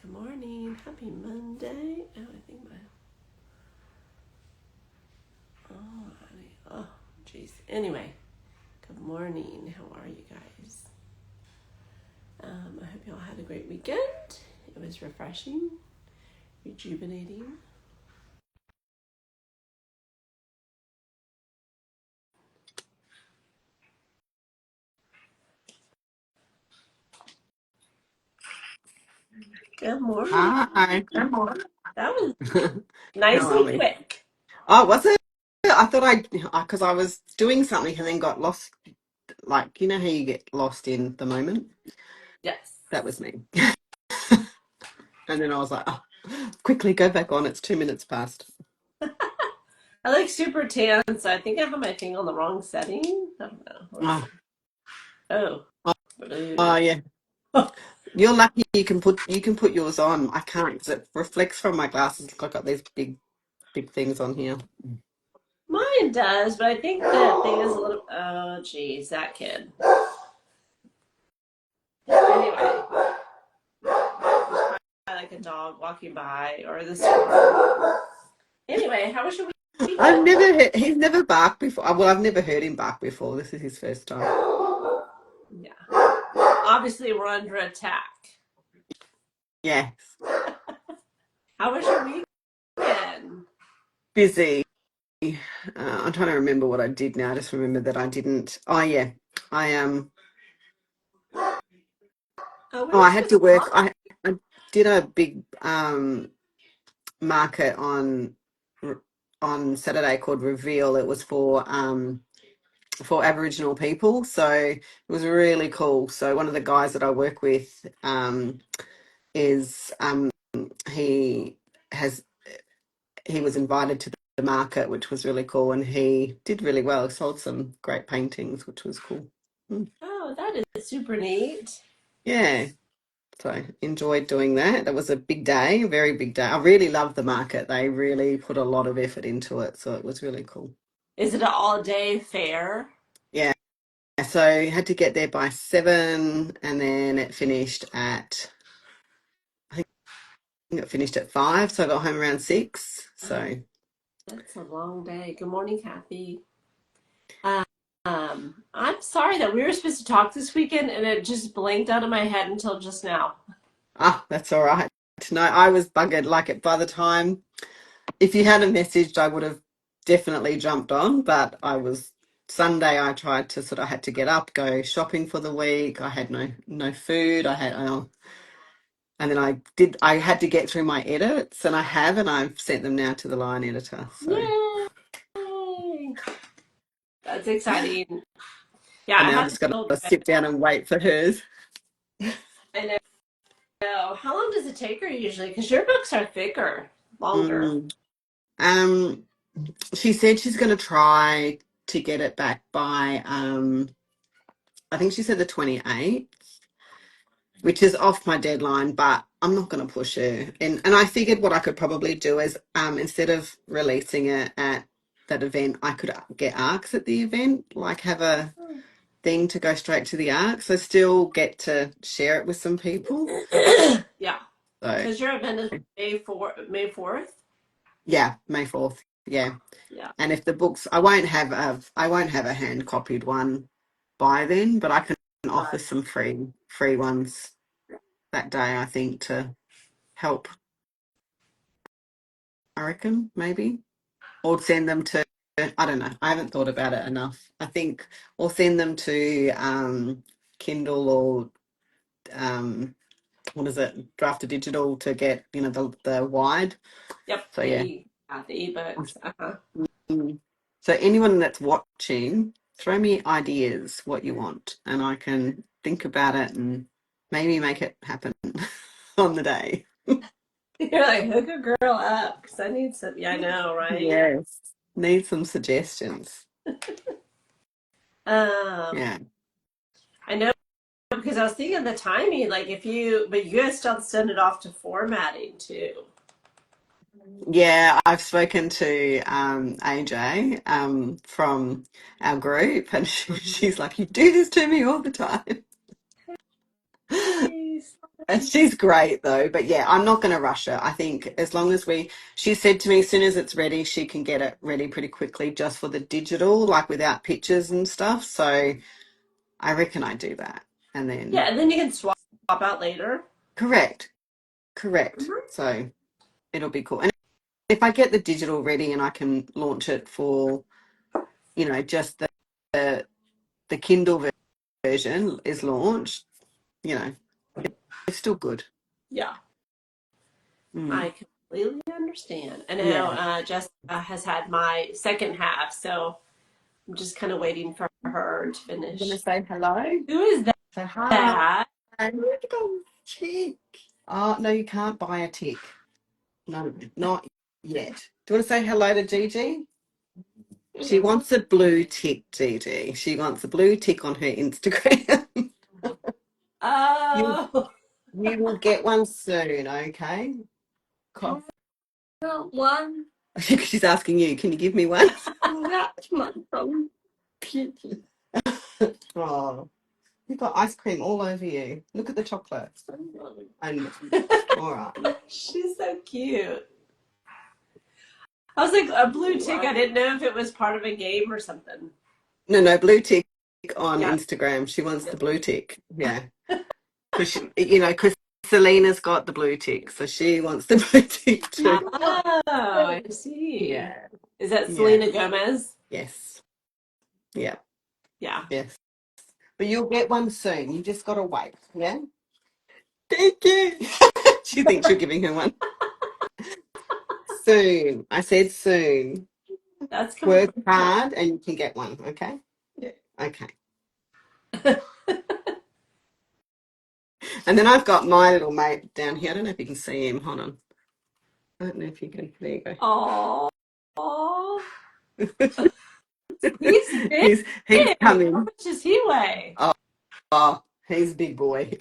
Good morning. Happy Monday. Oh, I think oh, jeez. Anyway, good morning. How are you guys? I hope you all had a great weekend. It was refreshing, rejuvenating. Good morning. Hi. That was nice How are and we? quick. Oh, was it? I thought because I was doing something and then got lost. Like, you know how you get lost in the moment? Yes. That was me. And then I was like, oh, quickly go back on. It's 2 minutes past. I like super tan, so I think I have my thing on the wrong setting. I don't know. Let's Oh, see. Oh, oh, blue. oh, yeah. You're lucky you can put yours on. I can't because it reflects from my glasses. Look, I've got these big things on here. Mine does, but I think the thing is a little. Oh, geez, that kid. Anyway, like a dog walking by or the squirrel. Anyway, how was your I've weekend? never heard, he's never barked before. Well, I've never heard him bark before. This is his first time. Yeah. Obviously, we're under attack. Yes. How was your weekend? Busy. I'm trying to remember what I did now. I just remember that I didn't. Oh yeah, I We Oh, were I had supposed to to work. talk. I did a big market on Saturday called Reveal. It was for Aboriginal people, so it was really cool. So one of the guys that I work with is he has he was invited to the market, which was really cool, and he did really well. He sold some great paintings, which was cool. Mm. Oh, that is super neat. Yeah, so enjoyed doing that. That was a big day, a very big day. I really loved the market. They really put a lot of effort into it, so it was really cool. Is it an all-day fair? Yeah, so had to get there by 7, and then it finished at I think it finished at 5, so I got home around 6. Oh, So that's a long day. Good morning, Kathy. I'm sorry that we were supposed to talk this weekend and it just blanked out of my head until just now. that's all right. No, I was buggered. Like it by the time if you hadn't messaged, I would have definitely jumped on. But I was Sunday. I tried to sort of had to get up, go shopping for the week. I had no food. And then I had to get through my edits, and I've sent them now to the line editor. So Yay! That's exciting. Yeah, and I now I've have to just got build. to sit down and wait for hers. I know. How long does it take her usually? Because your books are thicker, longer. Mm. Um, she said she's going to try to get it back by I think she said the 28th, which is off my deadline, but I'm not going to push her. And I figured what I could probably do is instead of releasing it at that event, I could get ARCs at the event, like have a thing to go straight to the ARC, so still get to share it with some people. Yeah, So because your event is May 4th. yeah, May 4th. Yeah. Yeah. And if the books, I won't have a hand copied one by then, but I can offer some free ones that day, I think, to help. I reckon maybe, or send them to. I don't know. I haven't thought about it enough. I think, or send them to Kindle or um, what is it, Draft to Digital to get the wide. Yep. So yeah. The ebooks. Uh-huh. Mm. So anyone that's watching, throw me ideas what you want, and I can think about it and maybe make it happen on the day. You're like hook a girl up because I need some. Yeah, I know, right? Yes. Need some suggestions. Um, Yeah. I know because I was thinking the timing. Like but you guys still send it off to formatting too. Yeah, I've spoken to AJ from our group, and she's like, "You do this to me all the time." Nice. And she's great though, but yeah, I'm not going to rush her. I think as long as she said to me, as soon as it's ready, she can get it ready pretty quickly just for the digital, like without pictures and stuff. So I reckon I do that. And Yeah, then, and then you can swap out later. correct, correct. Mhm. So it'll be cool. And if I get the digital ready and I can launch it for, just the Kindle version is launched, it's still good. Yeah, Mm. I completely understand. I know Yeah. Jessica has had my second half, so I'm just kind of waiting for her to I'm going to finish. say hello. Who is Say hi. that? Look at tick. Oh, no, you can't buy a tick. No, not yet. Do you want to say hello to Gigi? She wants a blue tick, Gigi. She wants a blue tick on her Instagram. you, Oh, you will get one soon, okay? Cool. one. She's asking you, can you give me one? That's my phone. Oh, you've got ice cream all over you. Look at the chocolate. And all right. She's so cute. I was like, a blue tick. I didn't know if it was part of a game or something. No, blue tick on Yeah. Instagram. She wants the blue tick. Yeah. Because Selena's got the blue tick, so she wants the blue tick too. Oh, I see. Yeah. Is that Yeah. Selena Gomez? Yes. Yeah. Yeah. Yes. But you'll get one soon. You just got to wait. Yeah. Thank you. She thinks you're giving her one. Soon. I said soon. That's coming. Work hard and you can get one. Okay. Yeah. Okay. And then I've got my little mate down here. I don't know if you can see him. Hold on. I don't know if you can. There you go. Oh, he's big. He's How coming. much does he weigh? Oh, he's a big boy.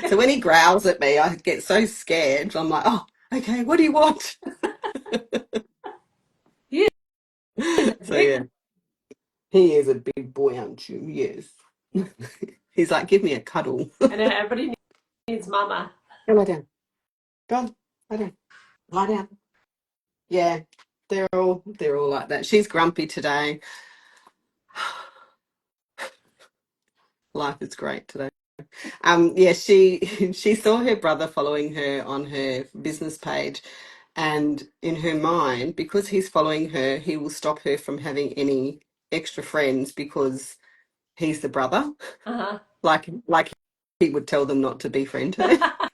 So when he growls at me, I get so scared. I'm like, oh, okay, what do you want? He is a So big. yeah, he is a big boy, aren't you? Yes. He's like, give me a cuddle. I know everybody needs mama. Go lie down. Go on, lie down. Lie down. Yeah, they're all like that. She's grumpy today. Life is great today. Yeah, she she saw her brother following her on her business page, and in her mind, because he's following her, he will stop her from having any extra friends because he's the brother. Uh Like he would tell them not to befriend her. huh.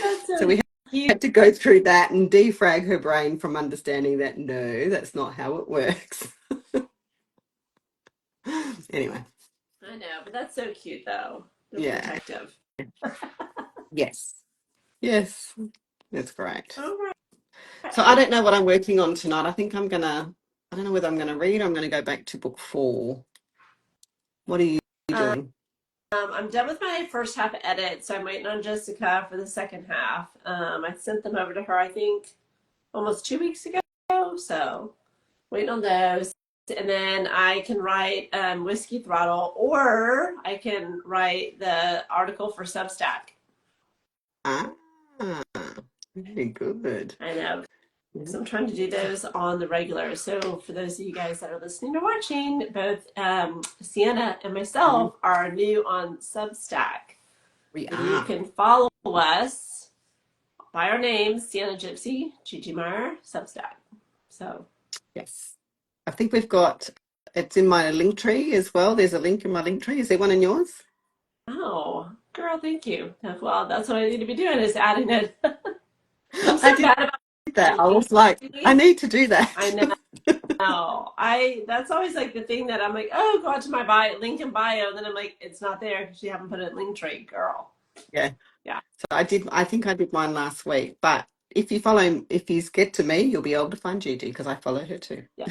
That's So so we cute. had to go through that and defrag her brain from understanding that no, that's not how it works. Anyway, I know, but that's so cute though. They're yeah, protective. yes, yes, that's great. All So I right. don't know what I'm working on tonight. I don't know whether I'm gonna read or I'm gonna go back to book 4. What are you Um, doing? I'm done with my first half edit, so I'm waiting on Jessica for the second half. I sent them over to her, I think, almost 2 weeks ago. So waiting on those. And then I can write Whiskey Throttle, or I can write the article for Substack. Ah, very good. I know. So I'm trying to do those on the regular. So for those of you guys that are listening or watching, both Sienna and Mhm. myself are new on Substack. We And you are. can follow us by our names, Sienna Gypsy, GiGi Meier, Substack. So, Yes. I think it's in my link tree as well. There's a link in my link tree. Is there one in yours? oh, girl, thank you. Well, that's what I need to be doing is adding it. I'm I so did bad about that. I was like, I linking. need to do that. I know. That's always like the thing that I'm like, oh, go out to my bio, link in bio, and then I'm like, it's not there because you haven't put it in link tree, girl. Yeah. Yeah. So I think I did mine last week. But if you get to me, you'll be able to find Gigi because I follow her too. Yes.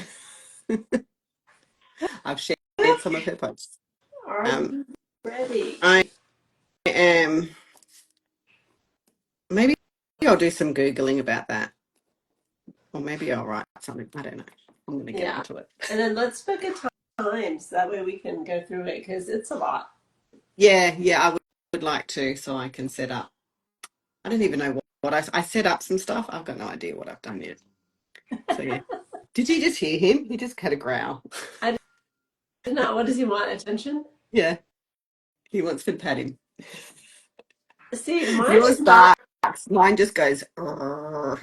I've shared some of her posts. Are Um, you ready? I am maybe I'll do some Googling about that. Or maybe I'll write something. I don't know. I'm gonna get Yeah. onto it. And then let's book a time so that way we can go through it because it's a lot. Yeah, I would like to, so I can set up. I don't even know what I set up some stuff. I've got no idea what I've done yet. So yeah. Did you just hear him? He just had a growl. I did not. What does he want? Attention? Yeah, he wants to pat him. See, mine Yours is not. barks. Mine just goes. "Arr."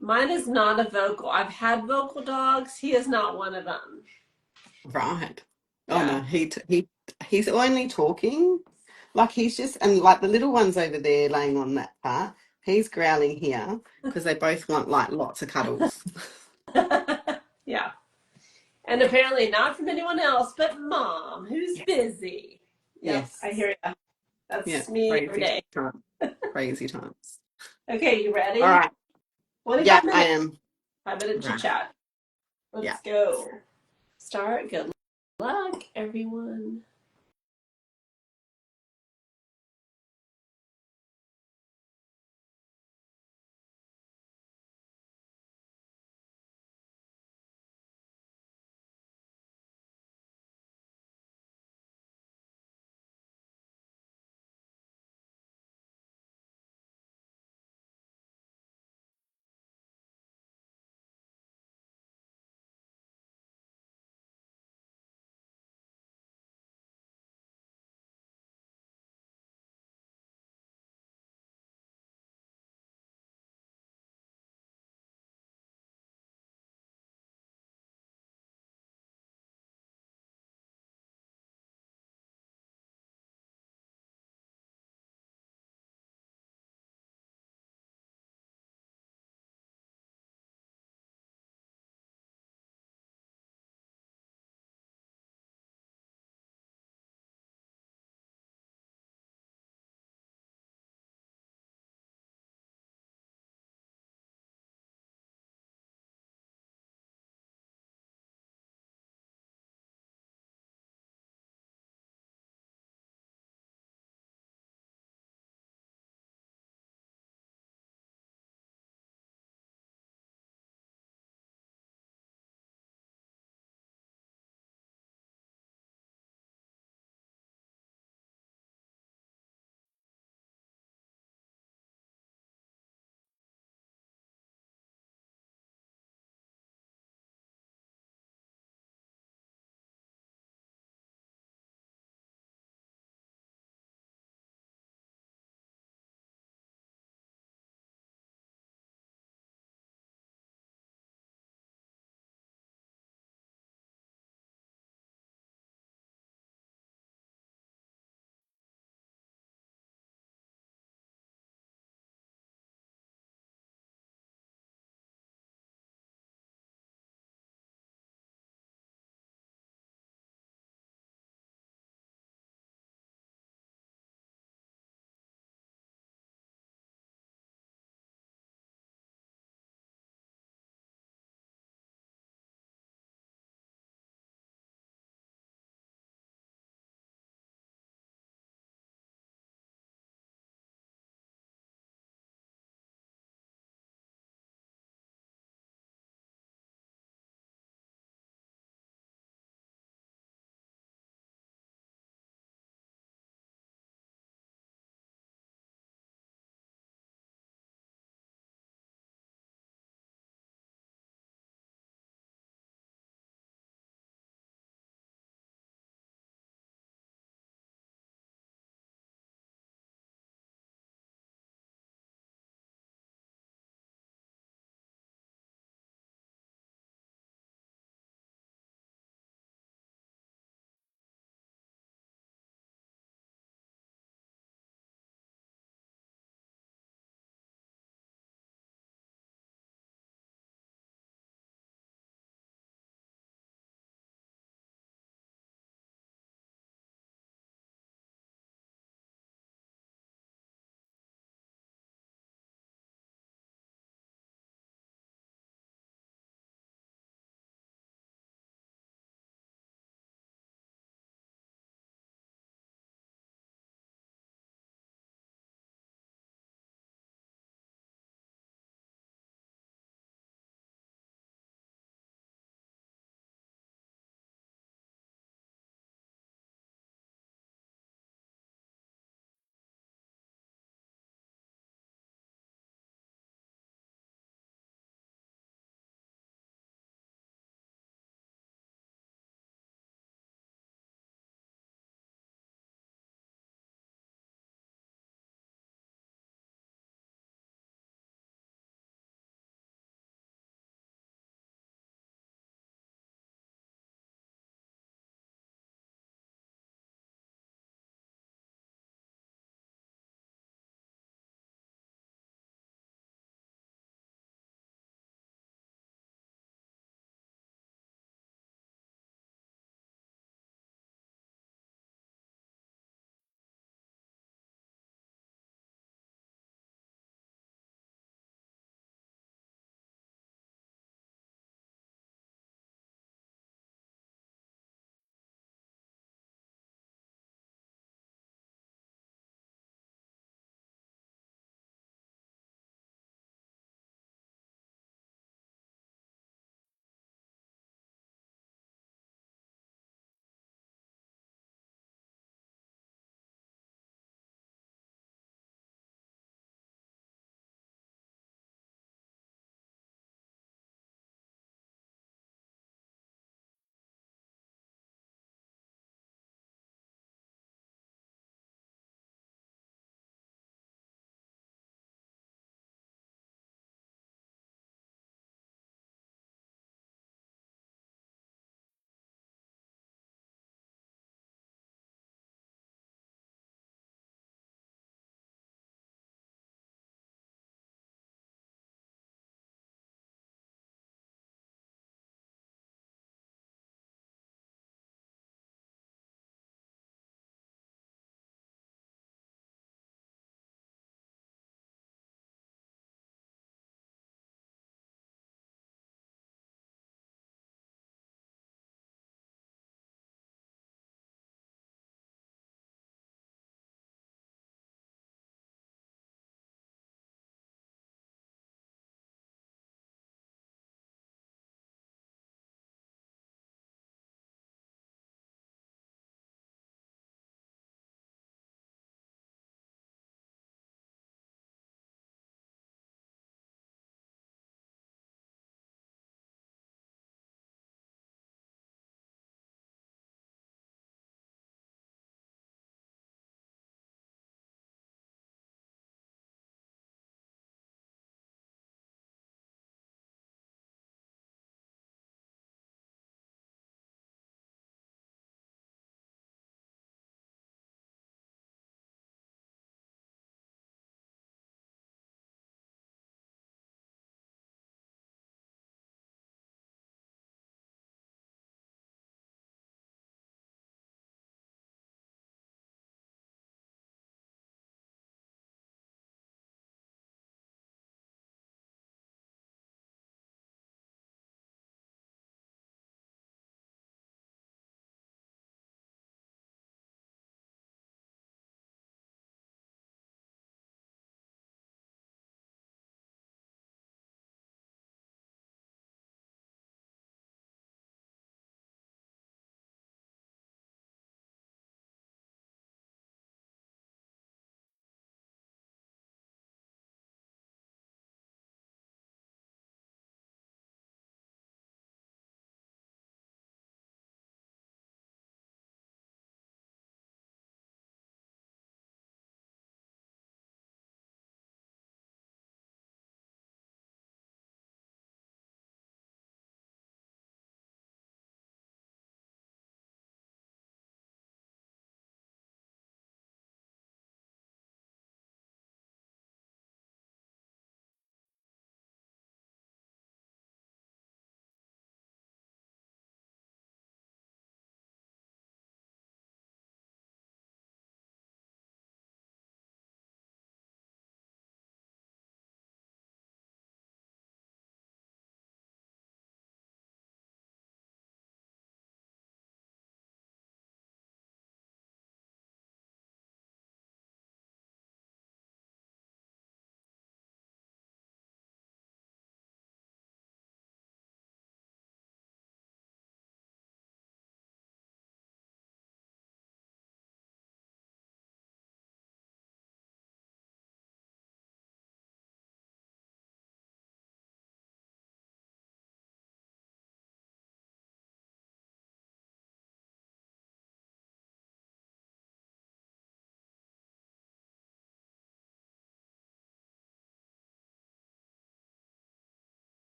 Mine is not a vocal. I've had vocal dogs. He is not one of them. Right. Oh Yeah. no, he's only talking. Like he's just and like the little ones over there laying on that part. He's growling here because they both want like lots of cuddles. Yeah. And apparently not from anyone else but mom, who's Yes. busy. Yep, I Yes. hear you. Yeah. That's me every Crazy day. time. Crazy times. Okay, you All ready? right. 25 Yeah, I minutes. am. 5 minute chit Right. chat. Yeah. Let's go. Start. Good luck, everyone.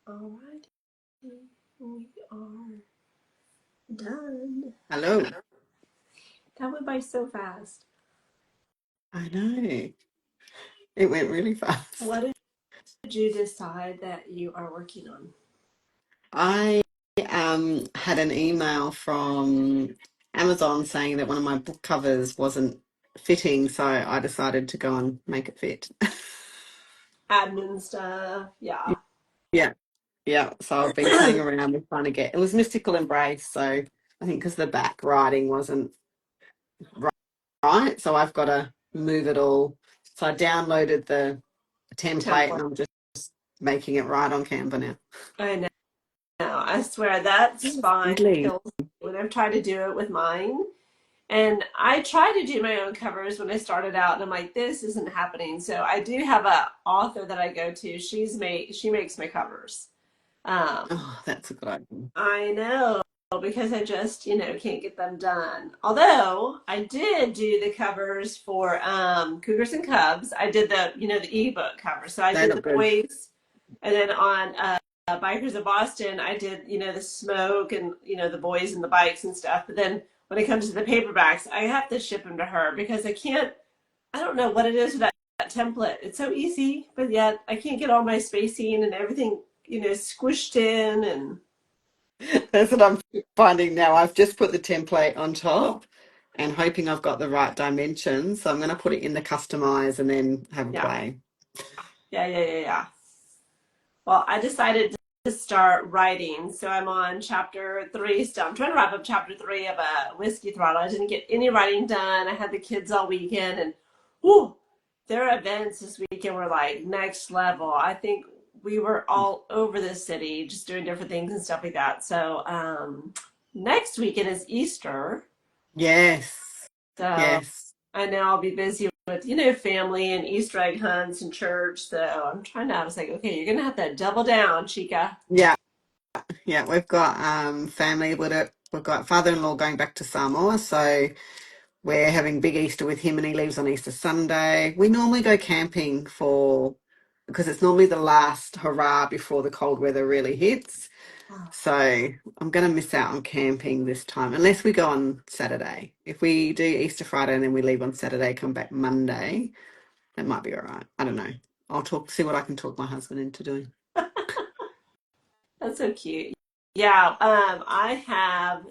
Alrighty, we are done. Hello. That went by so fast. I know. It went really fast. What did you decide that you are working on? I had an email from Amazon saying that one of my book covers wasn't fitting, so I decided to go and make it fit. Admin stuff, yeah. Yeah, yeah. So I've been playing around with trying to get it was Mystical Embrace, so I think because the back writing wasn't right, so I've got to move it all. So I downloaded the template and Template. I'm just making it right on Canva now. I know. I swear that spine Lovely. kills me when I've tried to do it with mine. And I tried to do my own covers when I started out, and I'm like, this isn't happening. So I do have a author that I go to. She makes my covers. Um, Oh, that's a good idea. I know because I just, can't get them done. Although I did do the covers for Cougars and Cubs. I did the ebook cover. So I They did look the good. boys, and then on Bikers of Boston, I did, the smoke and, the boys and the bikes and stuff. But then when it comes to the paperbacks, I have to ship them to her because I don't know what it is with that template. It's so easy, but yet I can't get all my spacing and everything, squished in and That's what I'm finding now. I've just put the template on top and hoping I've got the right dimensions. So I'm going to put it in the customize and then have a yeah. play. Yeah. Well, I decided to start writing, so I'm on chapter 3 still. I'm trying to wrap up chapter 3 of Whiskey Throttle. I didn't get any writing done. I had the kids all weekend, and whoo, their events this weekend were like next level. I think we were all over the city just doing different things and stuff like that. So next weekend is Easter, Yes. so Yes. I know I'll be busy with, family and Easter egg hunts and church. So I was like, okay, you're going to have to double down, Chica. Yeah. Yeah. We've got family with it. We've got father-in-law going back to Samoa. So we're having big Easter with him and he leaves on Easter Sunday. We normally go camping because it's normally the last hurrah before the cold weather really hits. Oh, So I'm going to miss out on camping this time, unless we go on Saturday. If we do Easter Friday and then we leave on Saturday, come back Monday, that might be all right. I don't know. See what I can talk my husband into doing. that's so cute. Yeah,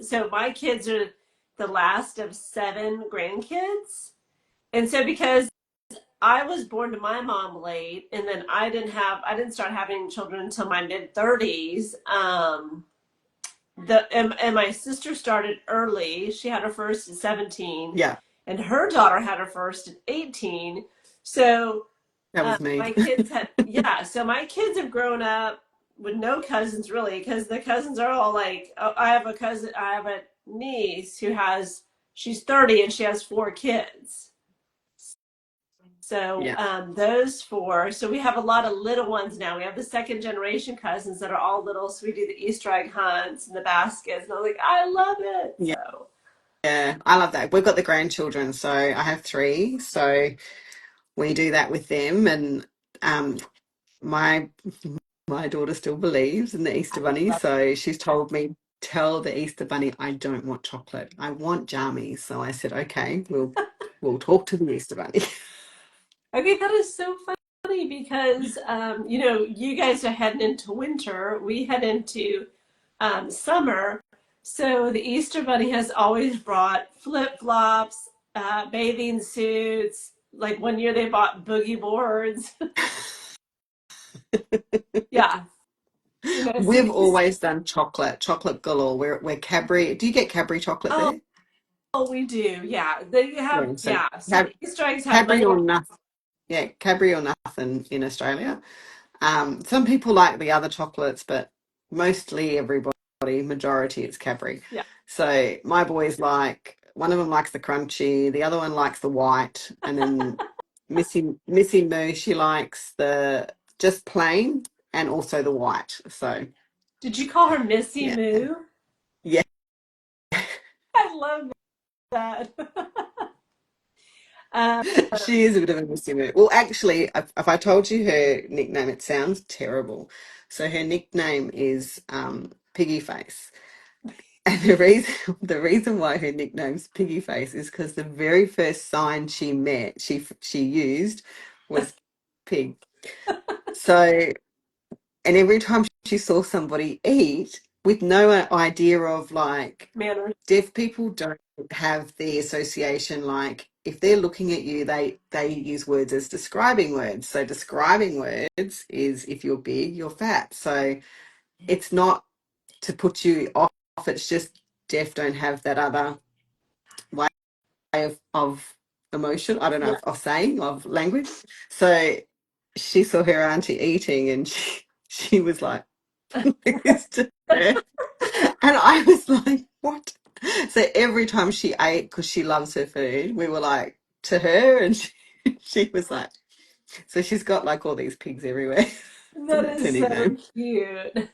so my kids are the last of 7 grandkids. And so because I was born to my mom late, and then I didn't start having children until my mid 30s. And my sister started early. She had her first at 17, Yeah, and her daughter had her first at 18. So that was me. so my kids have grown up with no cousins really, because the cousins are all like, oh, I have a niece she's 30 and she has 4 kids. So Yeah, those 4, so we have a lot of little ones now. We have the second generation cousins that are all little. So we do the Easter egg hunts and the baskets, and I'm like, I love it. yeah, So yeah. I love that. We've got the grandchildren, so I have 3. So we do that with them, and um, my my daughter still believes in the Easter I Bunny, love so she's told me, tell the Easter Bunny I don't want chocolate. I want jammies. So I said, okay, we'll talk to the Easter Bunny. it. Okay, that is so funny because you guys are heading into winter. We head into summer. So the Easter Bunny has always brought flip flops, bathing suits. Like one year they bought boogie boards. Yeah, so We've always done chocolate galore. We're Cadbury. Do you get Cadbury chocolate oh, there? we do. Yeah, they have. Yeah, so Yeah, so the Easter eggs have Cadbury or little. nothing. Yeah, Cadbury or nothing in Australia. Some people like the other chocolates, but mostly everybody, majority, it's Cadbury. Yeah. So my boys one of them likes the crunchy, the other one likes the white, and then Missy Moo, she likes the just plain and also the white. So Did you call her Missy yeah, Moo? yeah, I love that. Uh, She is a bit of a missy mood. Well, actually, if I told you her nickname, it sounds terrible. So her nickname is Piggy Face. And the reason why her nickname's Piggy Face is because the very first sign she used was pig. So, and every time she saw somebody eat with no idea of like, manners. deaf people don't have the association, like if they're looking at you, they use words as describing words. So describing words is if you're big, you're fat. So it's not to put you off, it's just deaf don't have that other way of emotion, I don't know, Yeah. of saying, of language. So she saw her auntie eating and she was like, it's just there. And I was like, what? So every time she ate, because she loves her food, we were like to her, and she was like, so she's got like all these pigs everywhere. So That that's her is so nickname. cute.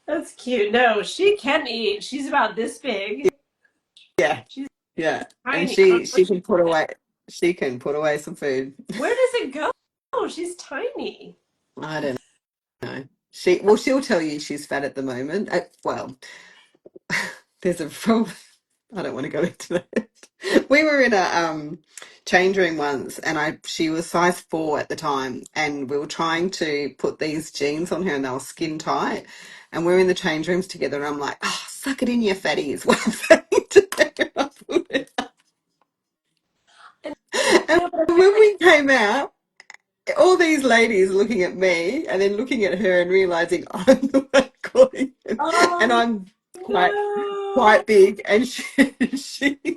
That's cute. No, she can eat. She's about this big. Yeah, She's yeah. And tiny. I don't she know what she she can put away some food. Where does it go? Oh, she's tiny. I don't know. She'll tell you she's fat at the moment. Well, there's a problem. I don't want to go into that. We were in a change room once, and she was size 4 at the time, and we were trying to put these jeans on her, and they were skin tight. And we're in the change rooms together, and I'm like, "Oh, suck it in, you fatties!" What I'm saying to her, and I put it up. And And no, but when we came out, all these ladies looking at me, and then looking at her, and realizing I'm the one calling, and oh I'm no. quite big, and she's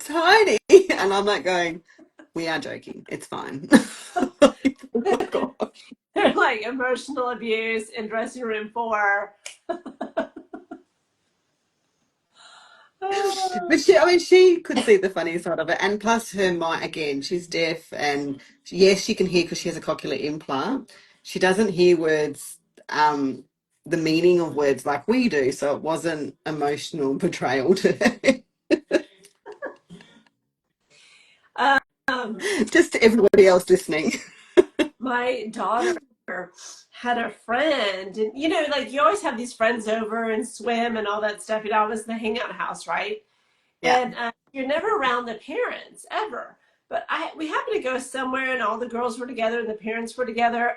tiny. And I'm like going, we are joking. It's fine. Like, oh my God. They're like emotional abuse in dressing room 4. But she could see the funny side of it. And plus her mind, again, she's deaf, and yes, she can hear because she has a cochlear implant. She doesn't hear words, the meaning of words like we do. So it wasn't emotional betrayal to her. Um, Just to everybody else listening. my daughter had a friend, and like you always have these friends over and swim and all that stuff. It was the hangout house, right? Yeah. And you're never around the parents ever. But we happened to go somewhere, and all the girls were together, and the parents were together.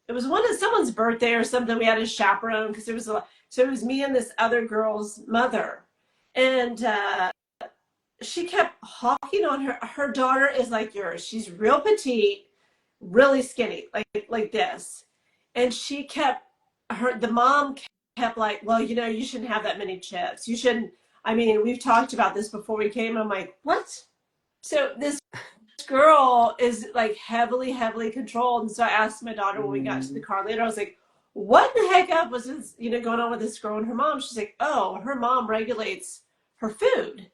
It was someone's birthday or something. We had a chaperone because so it was me and this other girl's mother, and she kept hawking on her daughter is like yours. She's real petite, really skinny, like this. And she kept the mom kept like, well, you shouldn't have that many chips. You shouldn't. I mean, we've talked about this before we came. I'm like, what? So this girl is like heavily, heavily controlled. And so I asked my daughter when we got to the Mm, car later, I was like, what the heck up was this, going on with this girl and her mom? She's like, oh, her mom regulates her food.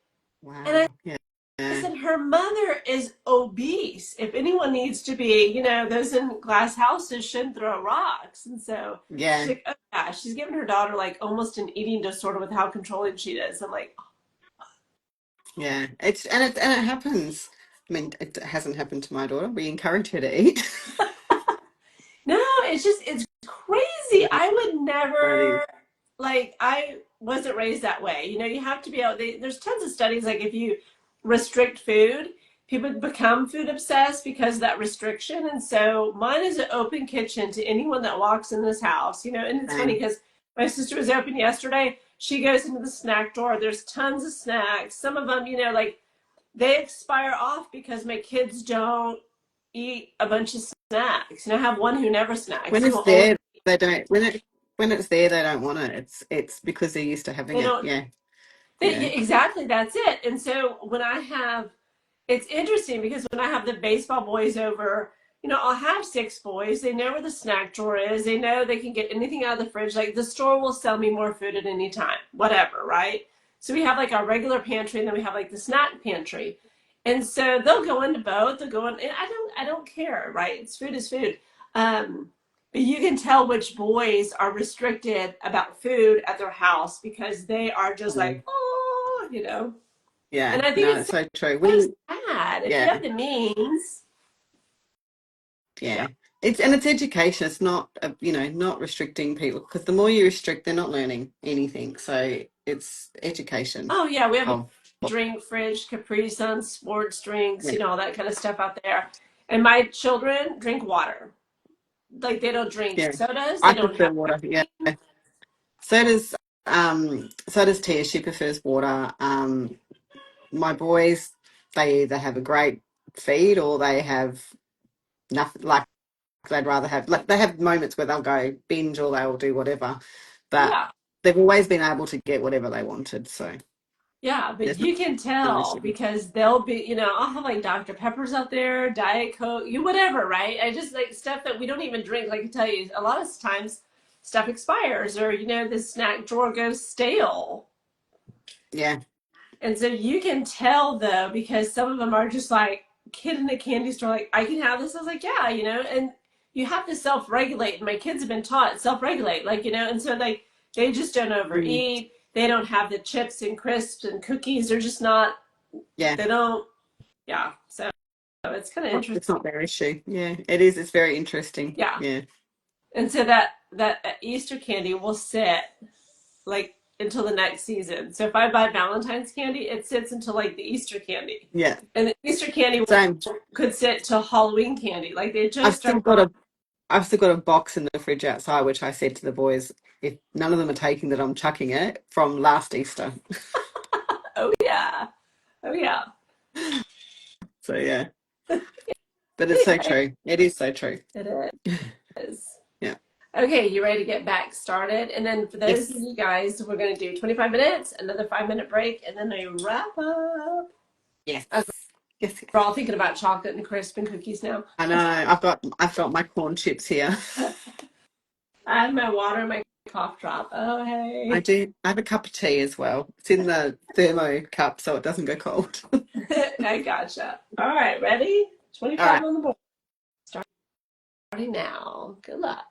And I wow. Yeah. Yeah. said, her mother is obese. If anyone needs to be, those in glass houses shouldn't throw rocks. And so she's Yeah. like, oh yeah, she's giving her daughter like almost an eating disorder with how controlling she is. I'm like, Yeah, it happens. I mean, it hasn't happened to my daughter. We encourage her to eat. no, it's crazy. Yeah, I would that is. never, like, I wasn't raised that way. You have to be able, there's tons of studies, like, if you restrict food, people become food obsessed because of that restriction. And so mine is an open kitchen to anyone that walks in this house, and it's funny Same. because my sister was open yesterday. She goes into the snack drawer. There's tons of snacks. Some of them, like, they expire off because my kids don't eat a bunch of snacks. I have one who never snacks. When He it's will only there, they don't. When it's there, they don't want it. It's because they're used to having they it. don't Yeah, yeah, yeah. exactly, that's it. And so when I have it's interesting because when I have the baseball boys over, I'll have 6 boys. They know where the snack drawer is. They know they can get anything out of the fridge. Like the store will sell me more food at any time, whatever, right? So we have like our regular pantry and then we have like the snack pantry. And so they'll go into both. They'll go in and I don't care, right? It's food is food. But you can tell which boys are restricted about food at their house because they are just Mm. like, oh. Yeah, And I think no, it's it's so true. so sad. If you Yeah, have the means, yeah. yeah. It's education. It's not, not restricting people, because the more you restrict, they're not learning anything. So it's education Oh yeah, we have a of, drink fridge, Capri Sun, sports drinks, yeah, all that kind of stuff out there. And my children drink water. Like they don't drink yeah. sodas. I They don't prefer have water. ice Yeah. cream. So does Tia. She prefers water. My boys, they either have a great feed or they have nothing. Like, they'd rather have, like, they have moments where they'll go binge or they'll do whatever, but Yeah. they've always been able to get whatever they wanted. So Yeah, but there's no you can tell issue. because they'll be, I'll have like Dr. Peppers out there, Diet Coke, whatever, right? I just like stuff that we don't even drink. Like I tell you, a lot of times stuff expires or, the snack drawer goes stale. Yeah, And so you can tell though, because some of them are just like kid in a candy store, like, I can have this. I was like, yeah, and you have to self regulate. And my kids have been taught self regulate, like, and so they just don't mm, overeat. They don't have the chips and crisps and cookies. They're just not, yeah. they don't, yeah. So it's kind of It's interesting. not their issue. Yeah, it is. It's very interesting. Yeah. Yeah, And so that Easter candy will sit like until the next season. So if I buy Valentine's candy, it sits until like the Easter candy. yeah. And the Easter candy Same. could sit till Halloween candy. Like they I've just still are got not. a I've still got a box in the fridge outside, which I said to the boys, if none of them are taking that, I'm chucking it, from last Easter. Oh yeah, oh yeah. So yeah, but it's so Anyway, true. It is so true. it is. Yeah. Okay, you ready to get back started? And then for those of Yes. you guys, we're going to do 25 minutes, another 5-minute break, and then a wrap up. Yes. Okay, Yes. Yes. we're all thinking about chocolate and crisp and cookies now. I know. I've got my corn chips here. I have my water and my cough drop. Oh, I hey. do. I have a cup of tea as well. It's in the thermo cup, so it doesn't go cold. I gotcha. All right, ready? All 25 right. on the board. Starting now. Good luck.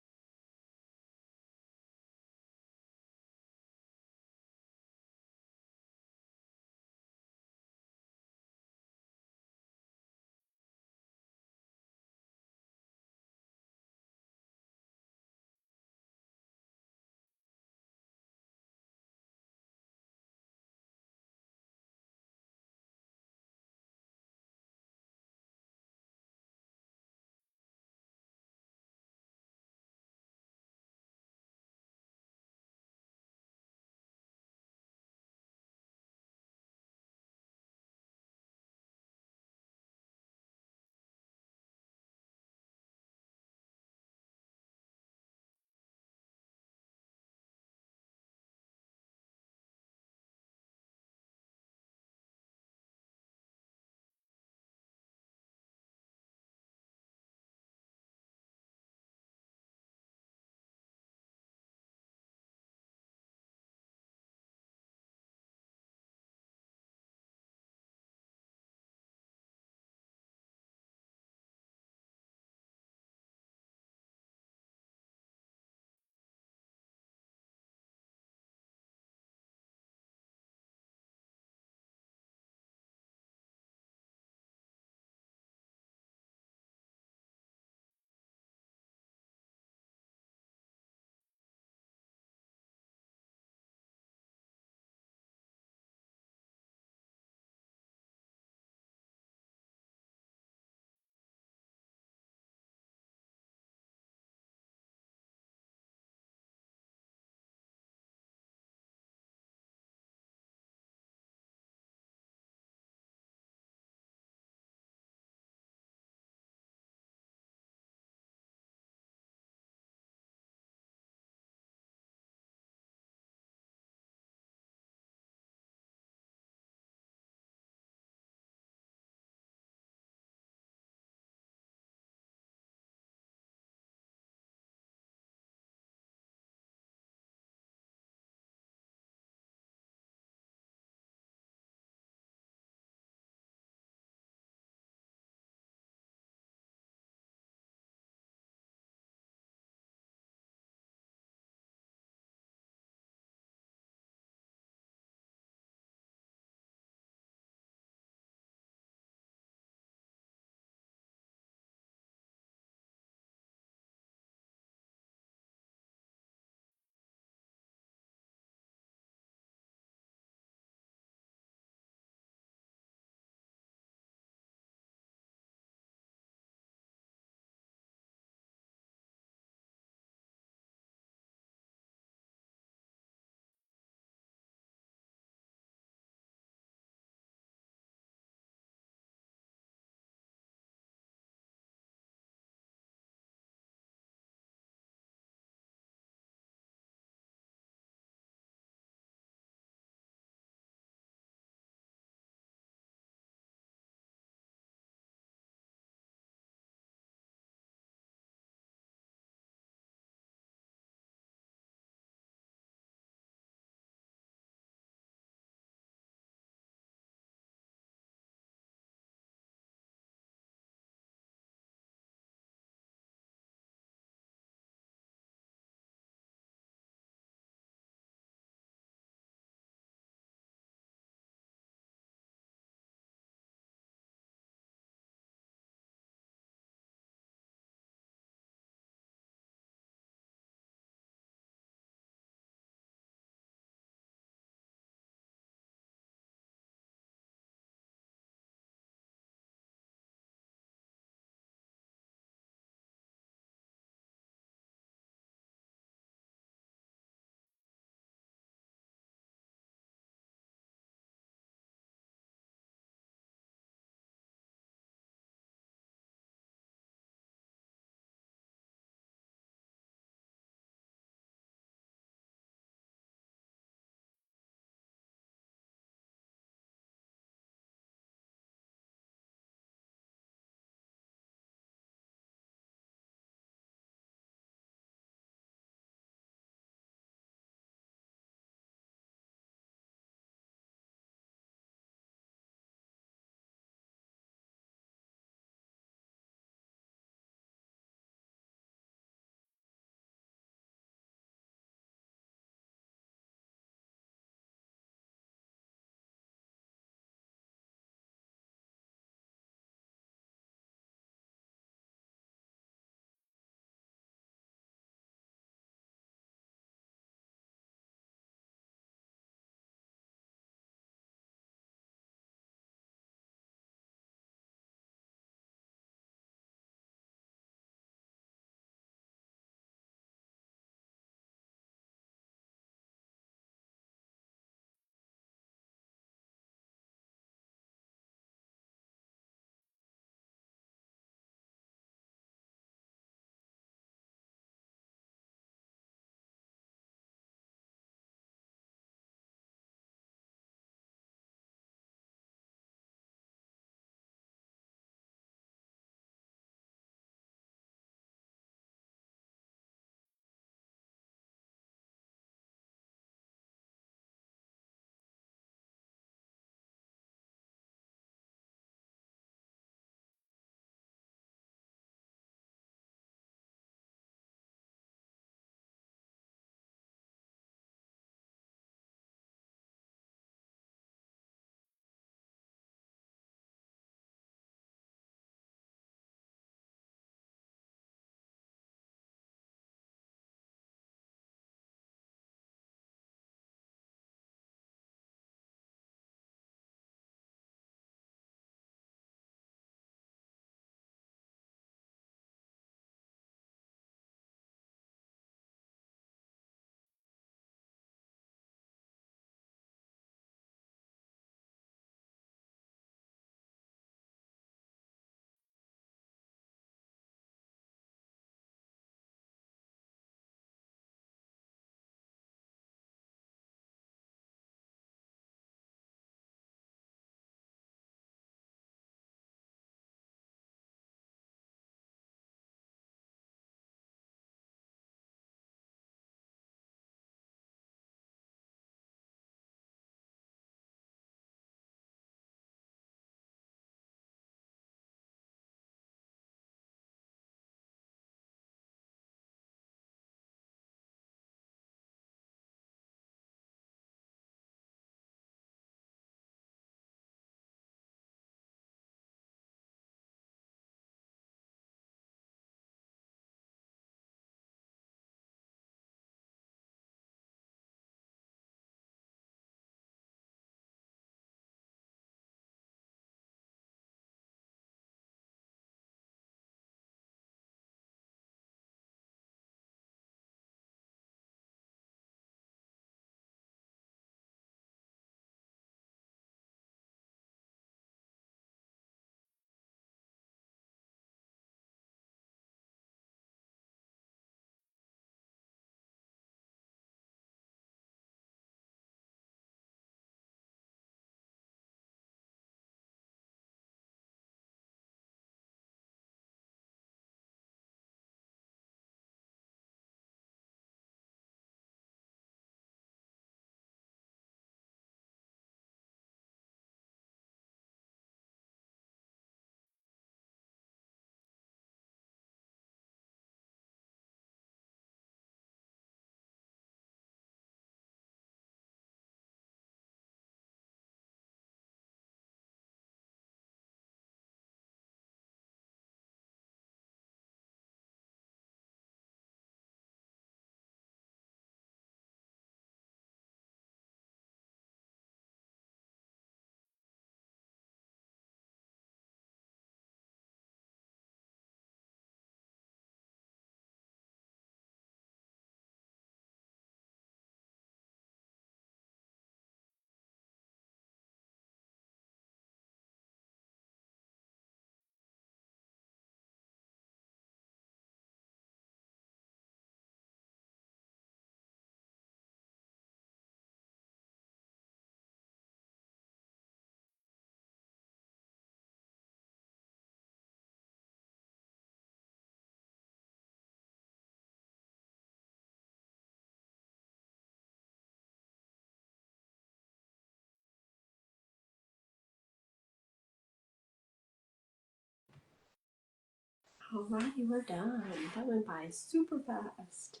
Alrighty, we're done. That went by super fast.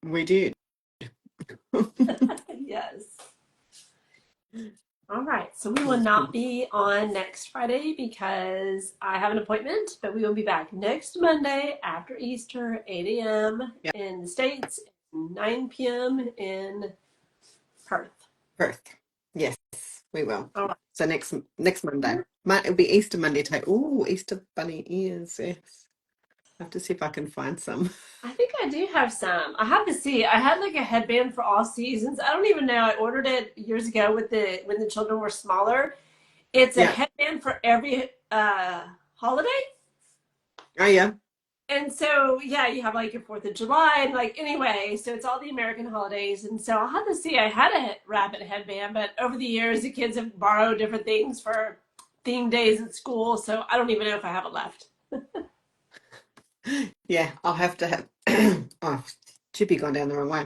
We did. Yes. All right, so we will not be on next Friday because I have an appointment, but we will be back next Monday after Easter, 8 a.m. Yeah, in the States, 9 p.m. in Perth. Perth. Yes, we will. All right. So next Monday. It'll be Easter Monday. Oh, Easter bunny ears. Yes. I have to see if I can find some. I think I do have some. I have to see. I had like a headband for all seasons. I don't even know. I ordered it years ago with the when the children were smaller. It's a Yeah. headband for every holiday. Oh, yeah. And so, yeah, you have like your 4th of July and like anyway, so it's all the American holidays. And so I'll have to see. I had a rabbit headband, but over the years, the kids have borrowed different things for theme days at school. So I don't even know if I have it left. Yeah, I'll have to have. Oh, Chippy gone down the wrong way.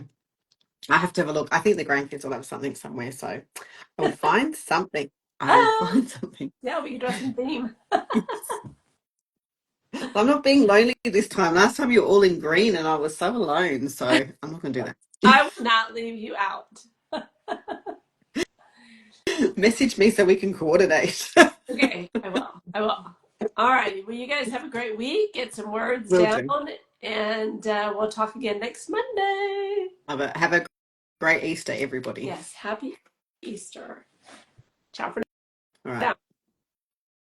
I have to have a look. I think the grandkids will have something somewhere, so I will find something. I will Oh, find something. yeah, we can dress in theme. Yes. I'm not being lonely this time. Last time you were all in green and I was so alone, so I'm not going to do that. I will not leave you out. Message me so we can coordinate. Okay, I will. I will. All righty. Well, you guys have a great week. Get some words Will down, do. and we'll talk again next Monday. Have a great Easter, everybody. Yes, happy Easter. Ciao for All right. now.